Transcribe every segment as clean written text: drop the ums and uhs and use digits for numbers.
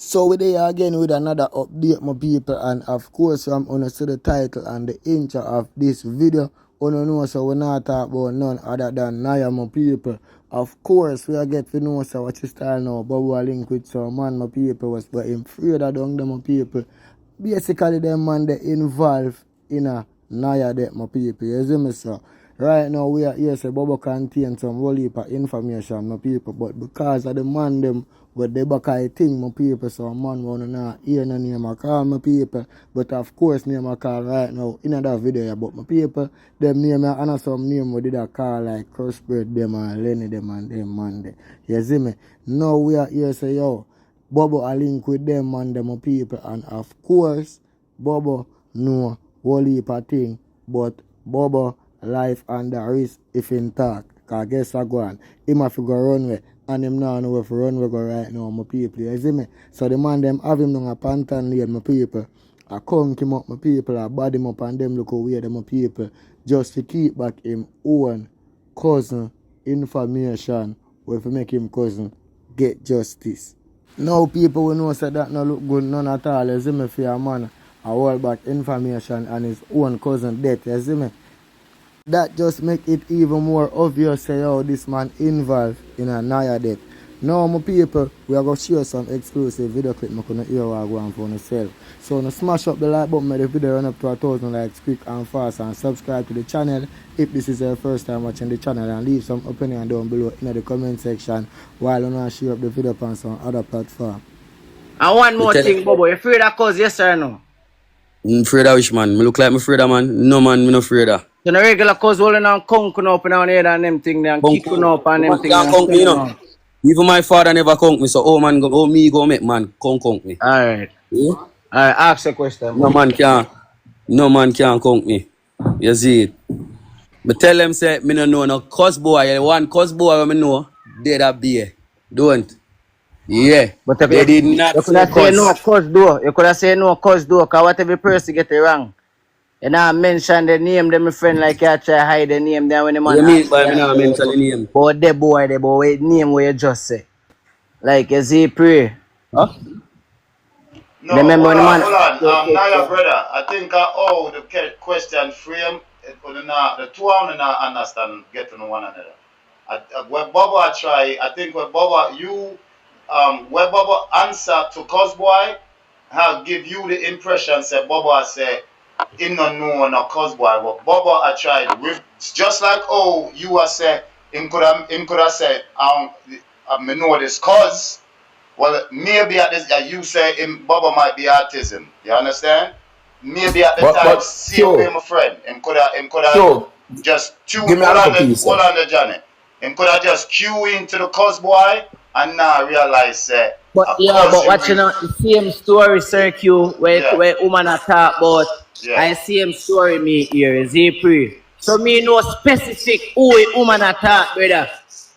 So we there again with another update, my people, and of course I'm gonna see the title and the intro of this video. You know, so we're not talking about none other than Niah, my people. Of course, we are get to know so what you style now, but we are linked with some man, my people, was but him afraid of them, my people. Basically, them man they involved in a Niah death, my people. You see me, sir? Right now, we are here, say Bubba contain some whole heap of information, my people, but because of the man, them, with the back I think, my people, so man wanna not hear no name I call, my people, but of course, name I call right now, in that video about my people, them name I honor some name we did a call like Crossbreed, them and Lenny, them and them man, they. You see me? Now we are here, say, yo, Bubba a link with them man, them, my people, and of course, Bubba know whole heap of thing, but Bubba life and the risk if in talk. Cause guess I go on. Him have to go runway and him now know if runway go right now, my people. You see me? So the man them have him on a pantan lane, my people. I conk him up, my people. I bad him up and them look how weird, my people. Just to keep back him own cousin information where to make him cousin get justice. Now people will know say that no look good none at all. You see me for a man a hold back information and his own cousin death. You see me? That just make it even more obvious say how this man involved in a Niah death. Now my people, we are going to share some exclusive video clip I can hear what I go on for myself. So now smash up the like button, make the video run up to 1,000 likes quick and fast, and subscribe to the channel if this is your first time watching the channel, and leave some opinion down below in the comment section while I want to share up the video on some other platform. And one more thing, Bobo, you afraid of cause yes or no? I'm afraid of which man? Me look like me afraid of man. No man, me no afraid of. So the regular cause holding on conking up and on head and them thing and kicking up and them thing. Can't conk me, you know. Even my father never conk me, so me go make man conk me. Alright. Yeah? Alright, ask a question. No man can't conk me. You see it. Me tell them say me no know no cuz boy. One cuz boy me know they that be. Don't. Yeah. But they did not. You could have said no cause though. You could have said no cause though, because whatever person get it wrong. You know, mention the name, them my friend like you try hide the name there when the man. You mean by me now mention the name? But the boy, name where you just say. Like you see pray. Huh? No, remember hold on. Niah brother, I think the question frame, the two of them not understand, get to know one another. When Bubba try, I think when Bubba, when Bubba answer to Cosboy, have give you the impression, say Bubba say, him no know no Cosboy, but Bubba I tried, just like you are say, him could have said, I know this cause. Well, maybe at this, you say Bubba might be autism. You understand? Maybe at the time, see him my friend. Him could have just hold on the Johnny. Him could have just cue into the Cosboy and now realize but watching out the same story circle where woman are talk about. Yeah. I same story me here is April. So me know specific who woman are talk, brother.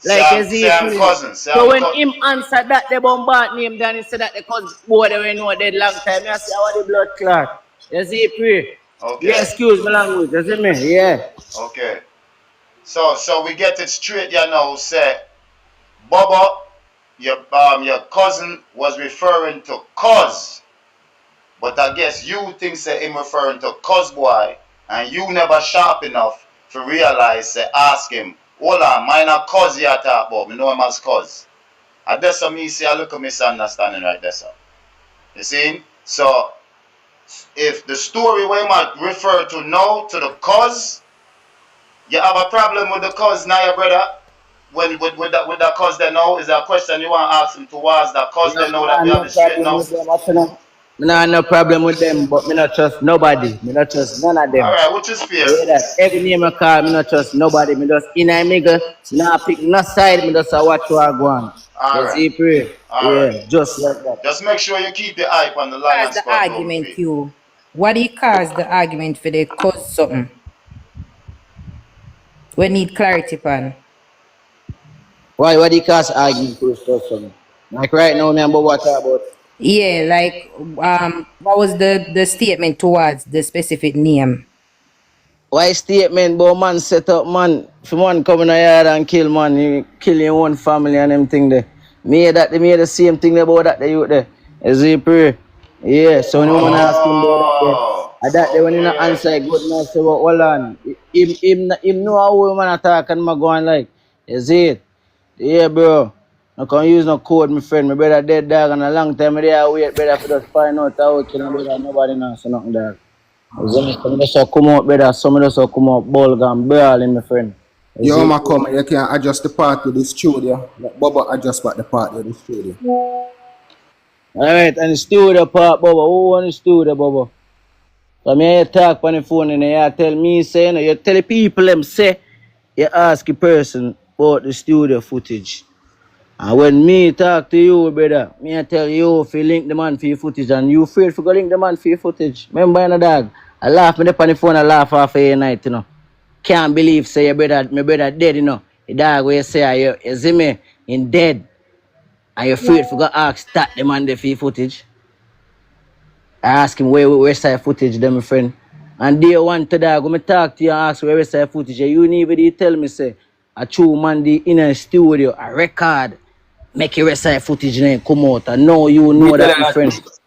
Like same cousin. So when him answered that, they bombard name, then he said that the cousin boy they were know dead long time. I say, how the blood clot? You see, pray. Okay. Yeah, excuse my language. You see me? Yeah. Okay. So we get it straight, you know. Say, Bubba, your cousin was referring to cause, but I guess you think say him referring to cause boy, and you never sharp enough to realize. Say, ask him. Hold on, mine a cause you talk about. Me know him as cause. And that's what me see a little misunderstanding right there, sir. You see? So, if the story we might refer to now to the cause, you have a problem with the cause now, your brother? When with that cause they know, is there a question you want to ask him towards that cause they know that we have the straight now? Me not no problem with them, but me not trust nobody. Me not trust none of them. Alright, which is fair. Every name I call, me not trust nobody. Me just in a nigga, not pick no side, me just watch what I go on. Just see pray. Yeah, just like that. Just make sure you keep the eye on the line. What's the argument, you? What do you cause the argument for the cause something? We need clarity, pan. Why do you cause argument for something? Like right now, me and Bobo talk about. Yeah, like what was the statement towards the specific name? Why statement about man set up man? If man come in a yard and kill man, you kill your own family and them thing there. They made the same thing about that they youth there. Is he pray? Yeah, so when the woman ask him about that there, Oh, and that day when he okay, not yes. answer good man say, well, hold on. Him know how woman attack and my going like. Is it? Yeah, bro. I can't use no code, my friend. My brother dead dog and a long time I there wait, brother, for just find out how to know brother. Nobody knows nothing dog. Some just so come out, brother. Some just so come out bulk and brawling, my friend. Is Yo, it? ma come, you can adjust the part to the studio. Let Bubba adjust back the part to the studio. Alright, and the studio part, Bubba. Who on the studio, Bubba? So me you talk on the phone and you tell me say, you know, you tell the people them say, you ask a person about the studio footage. And when me talk to you, brother, me I tell you if you link the man for your footage and you afraid for go link the man for your footage. Remember, you know, dog? I laugh me up on the phone, I laugh half a night, you know. Can't believe say your brother, my brother dead, you know. The dog where you say you see me in dead. And you afraid for go ask that the man there for your footage. I ask him where side footage them, my friend. And day one to dog, when I talk to you and ask where side footage, you never did tell me say a true man the in a studio, a record, make your side footage name come out. And now you Me know tell that, you my friend. that.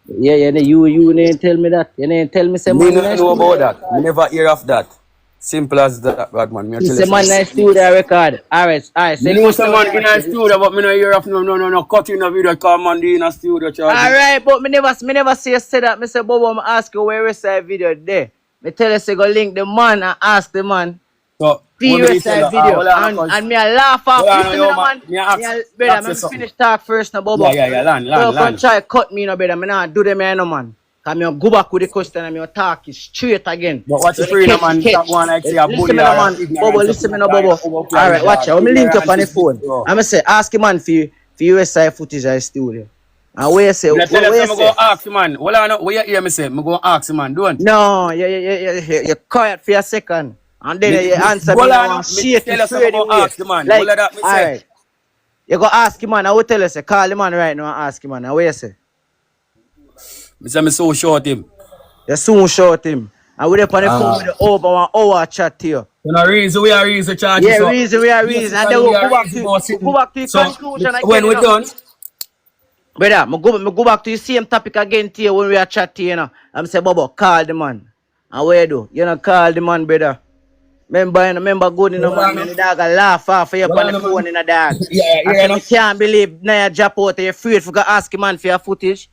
Yeah, you didn't tell me that. You didn't tell me say Me man in no a know studio about that. Me record. never hear of that. Simple as that, bad man. Me I He tell you say man in a something. studio record. Alright, Me say know question when someone you in ask a you. studio, but me no hear of no cutting a video call man in a studio charging. Alright, but me never say that. Me say Bobo, I ask you where side video there. Me tell you say go link the man and ask the man. So when me Serious did tell you, video hold on, and cause me a laugh hold off. on, Listen me yo no man, man. me Me ask, a, brother, you me something. finish talk first now, Yeah, Bobo. yeah, yeah, land, Don't land, come land. try cut me no brother. Me not do them here no man. Cause me a go back with the question and me a talk it straight again. But what So you the free no catch man, stop catch. going like say a Listen bully me no or man. Bobo, ignorance of listen me people no can Bobo. overfly Alright, the watch dog. out. Let me link up Ignorance on the is this, phone. bro. I'ma say ask him man for USA footage I studio. And where you say Me tell you where you something, me say? go ask you man. Hold on, what you hear me say? Me go ask you man, don't. No, you quiet for a second. And then you answer me Hold now on, and me shake tell it you something, straight me go away. ask the man. Hold Like, on that me say. alright. You go ask him man, I will tell you say, call the man right now and ask him man. And what you say? Me say me so short him. You soon shout him. And we up on the phone with the over 1 hour chat to you. You know, reason we are reason charges, Yeah, so reason, we are reason. And basically then we we'll are go back reason to about we'll go sitting. back to the So conclusion again, when you we know. done, Brother, me go back to the same topic again to you when we are chatting, you know. I'm say, Bobo, call the man. And what you do? You know, call the man, brother. Remember good in the hold man, on, man. The dog a laugh off you up hold on on, the phone man. in the dog. Yeah, I yeah, say, no. me can't believe Niah drop out. You're afraid for go ask him man for your footage.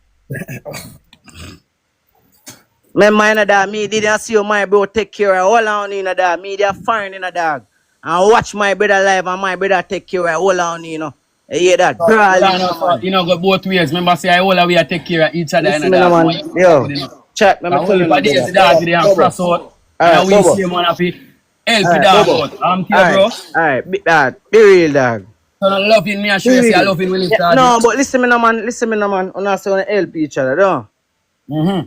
Remember in the dog, me didn't see you, my bro, take care of all on in the dog. Me they fine in the dog. And watch my brother live and my brother take care of all on you know. You hear that? Hold Brawling on, in no, the so, man. you know, go both ways. Remember, say I all we are take care of each other in Listen the me no dog. man. Boy, you know, Yo, good enough. chat, let me And tell we you for no days brother. the dog they and Bobo. cross out. And Alright, we Bobo. see man happy. Help the Alright, dog Bobo. out. I'm here, Alright, bro. alright. Be real dog. So no loving me, I Be sure you say I real. love him when he Yeah, started. no, but listen me no man. Listen me no man. Una say wanna help each other, don't? Mm-hmm.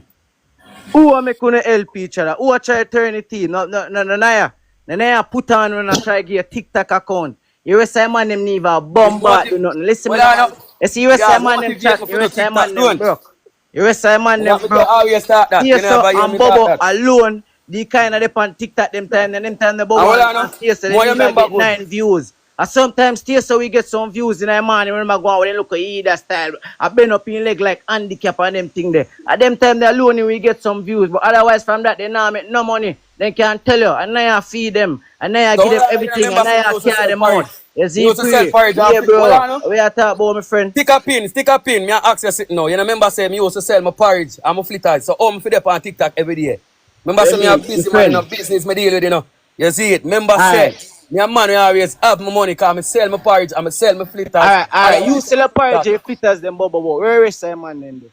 Who are make una help each other? Who are try to turn the team? No, Niah. Niah put on when I try to get a TikTok account. You say man them never It's bombard motive. do nothing. Listen me Well, no I man. know. You see you say Yeah, man them motivate chat. me for You the say man TikTok, them don't. broke. You say man And that them because broke. how you start that. You TSO never hear and me talk Bobo that. alone, the kind of on TikTok them time the And Bobo well, I and know. TSO they More you never remember get good. 9 views. And sometimes TSO we get some views in a morning when I go out when they look at either style. I been up in leg like handicap and them thing there. At them time they alone we get some views. But otherwise from that they not make no money. They can't tell you. And now I feed them. And now I So give well, them I know you everything. remember And now saying I you used to carry sell them out. porridge. You see You used to sell pre. porridge and Yeah well, bro. I know. We are talk about my friend. Stick a pin. Me I ask you something now. You remember saying me used to sell my porridge and my flitters. So I'm for them on TikTok every day. Remember You say me a see, my busy man in friend. a business me deal with, you know. You see it. Remember say Alright. me a man who always have my money because I sell my porridge and I sell my flitters. Alright. You Otherwise, sell a porridge, TikTok. you fitters them bubble. Where is Simon then? Man,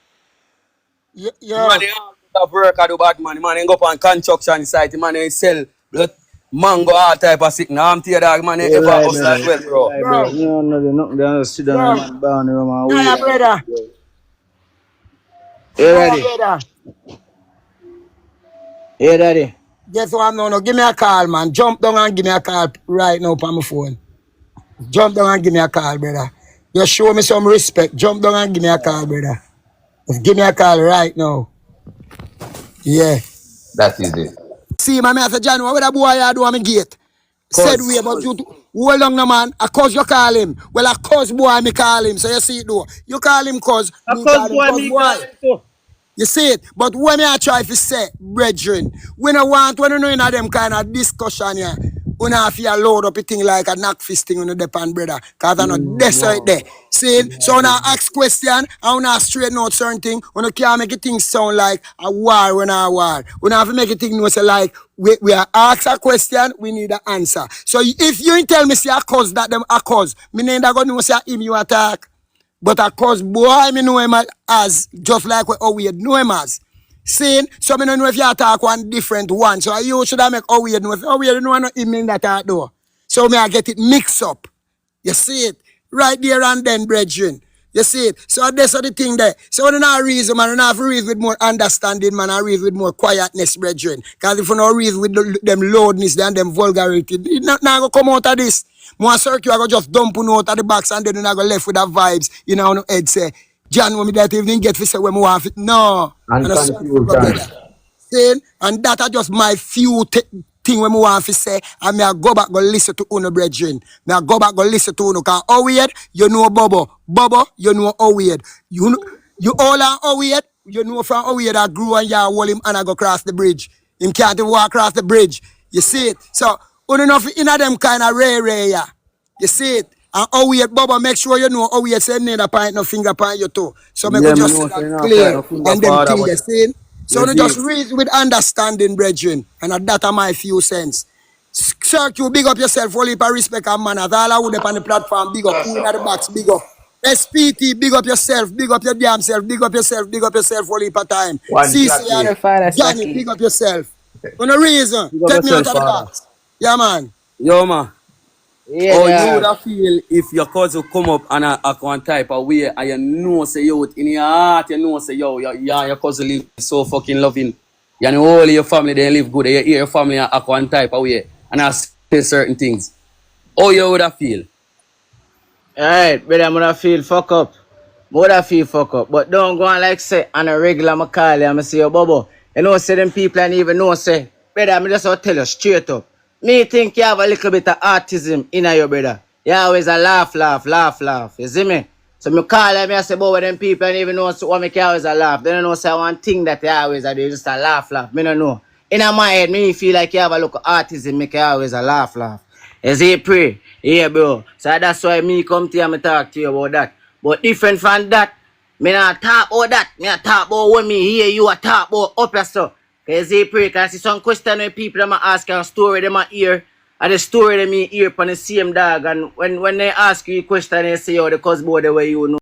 Yo, they have work I do bad man. Man, they go up on construction site. Man, they sell blood, mango, all type of sick. Now I'm tear dog, man, they You ever lie, hustle brother. as well, You bro. lie, bro. yo, No, nothing. They just sit down and yo, man down the room and Niah, wait. brother. You Niah, ready? brother. You ready? Guess what? No, give me a call, man. Jump down and give me a call right now on my phone. Jump down and give me a call, brother. You show me some respect. Jump down and give me a call, brother. Just give me a call right now. Yeah. That is it. See, my man, I said, John, what would that boy I do on my gate? Said Cuz. we about you. Hold on, no man. A cuz you call him. Well, a cuz boy me call him. So you see it though. You call him cuz, Of me course, call him boy, cuz me boy. call him too. You see it? But when I try to say, brethren, we don't want, when you know in them kind of discussion here, we don't feel load up a thing like a knock fist thing on the depend, brother. Because I'm not this right there. See it? So when I ask question, I want to straighten out certain thing. When you can't make it thing sound like a war when I war. We don't have to make it thing no say like, we are ask a question, we need an answer. So if you tell me say a cause that them a cause, me name that going to say him you attack. But of course, boy, me know him as just like how we know him as. Saying, so me don't know if you attack one different one. So you should have make how we know if how we know no him in that though. So me I get it mixed up. You see it? Right there and then, brethren. You see it? So that's the thing there. So when I reason, man, when I have to read with more understanding, man, I read with more quietness, brethren. Because if you don't read with them loudness and them vulgarity, it not going to come out of this. More circuit, I go just dump on out of the box and then I go left with the vibes. You know, no head say, John, when me that evening get to say when me want it. No. And And a circle go get confusion. that. Saying, and that are just my few thing when I want to say, and me I go back go listen to Uno brethren. Me I go back go listen to Uno, cause how weird, you know Bobo. Bobo, you know how weird. You all are how weird, you know from how weird I grew and you hold him and I go cross the bridge. Him can't even walk across the bridge. You see it? So, Uno enough in them kind of rare, yeah. You see it? And how weird, Bobo, make sure you know how weird say need a point, no finger point you too. So me go Yeah, me just say know that say no point clear. no finger And them father, thing but they saying. So you no see just it. read with understanding, brethren. And that are my few cents. Sir, you big up yourself, all heap of respect and manners. All I would up on the platform, big up. Bless Who in up, the box, Father. big up. SPT, big up yourself, big up your damn self, big up yourself, all heap of time. One CC and clacky. Your father Johnny, Saki. big up yourself. For no reason, Pick up take me out yourself, of the father. box. Yeah, man. Yo, man. Yeah, Oh, you would dog. have feel if your cousin come up and a one type of way and you know say yo in your heart, you know say yo, your cousin live so fucking loving. You know all your family they live good. You hear your family act one type of way and I say certain things. Oh, you would have feel. Alright, brother, I'm gonna feel fuck up. Woulda feel fuck up. But don't go on like say on a regular I call you and I say yo Bobo. You know say them people and even know say, brother, I'm just gonna tell you straight up. Me think you have a little bit of autism in your brother. You always a laugh. You see me? So me call them and say, boy, them people and even know so what me can always a laugh. They don't know say one thing that they always a do, just a laugh. Me don't know. In my head, me feel like you have a little autism, me can always a laugh. You see, pray. Yeah, bro. So that's why me come to you and me talk to you about that. But different from that, me not talk about that. Me not talk about when me hear you a talk about up yourself. Cause you pray, cause see some question when people them ask and story them hear. And the story them hear upon the same dog. And when they ask you a question, they say, oh, the cause boy the way you know.